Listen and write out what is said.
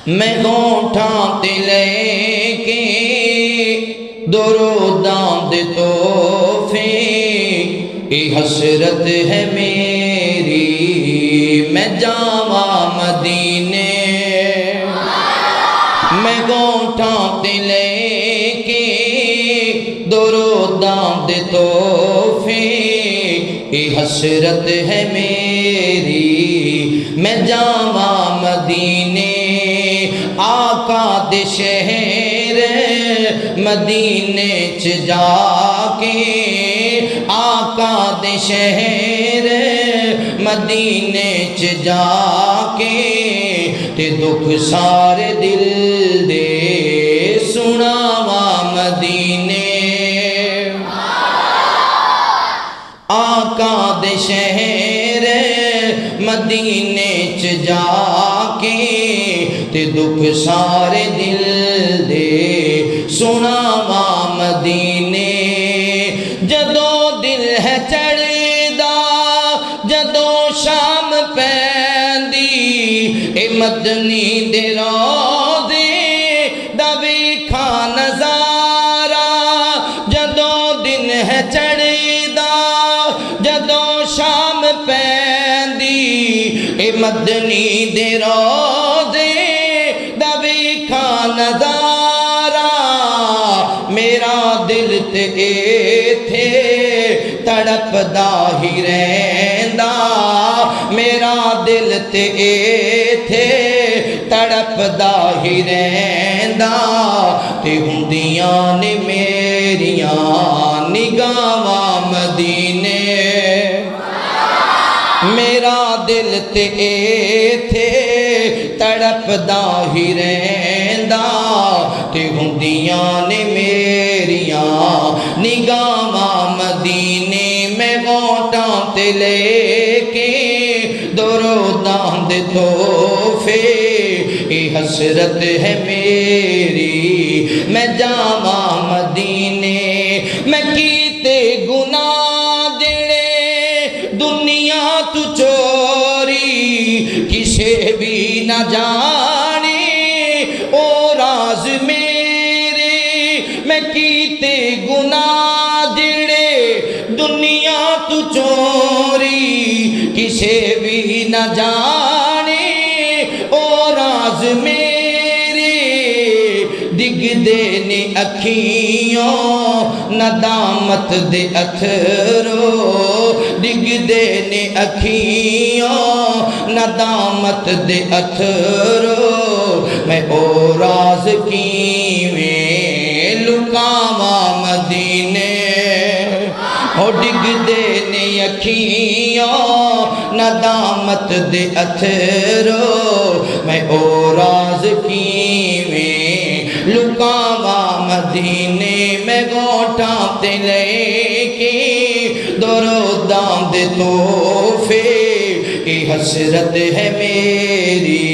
میں ہونٹاں تے لے کے دروداں دے تحفے، اے حسرت ہے میری میں جاواں مدینے۔ میں ہونٹاں تے لے کے دروداں دے تحفے، اے حسرت ہے میری میں جاواں مدینے۔ آقا دے شہر مدینے چ جا کے، آقا دے شہر مدینے چ جا کے، تے دکھ سارے دل دے سناواں مدینے۔ آقا دے شہر مدینے چ جا کے، تے دکھ سارے دل دے سناواں مدینے۔ جدوں دل ہے چڑھدا جدوں شام پیندی، اے مدنی دے روضے دا ویکھاں نظارہ۔ جدوں دل ہے چڑھدا جدوں شام پیندی، اے مدنی دے روضے دا ویکھاں نظارہ۔ میرا دل تے ایتھے تڑپدا ہی رہندا، میرا دل تے ایتھے تڑپدا ہی رہندا، تے ہوندیاں نے میریاں نگاواں مدینے۔ میرا دل تے ایتھے تڑپدا ہی رہندا، تے ہوندیاں نے میریاں نگاواں مدینے۔ میں ہونٹاں تے لے کے دروداں دے تحفے، اے حسرت ہے میری میں جاواں مدینے۔ میں کیتے گناہ جڑے دنیا تو چوری، کسے بھی نہ جانے او راز میرے۔ میں کیتے گناہ جڑے دنیا تو چوری، کسے بھی نہ جانے او راز میرے۔ ڈگ دے نے اکھیوں ندامت دے اتھرو، ڈگ دے نے اکھیوں ندامت دے اتھرو۔ میں او راز کیویں لکاواں مدینے۔ او ڈگ دے نے اکھیوں ندامت دے اتھرو، میں او راز کیویں لکاواں مدینے۔ میں ہونٹاں تے لے کے دروداں دے تحفے، اے حسرت ہے میری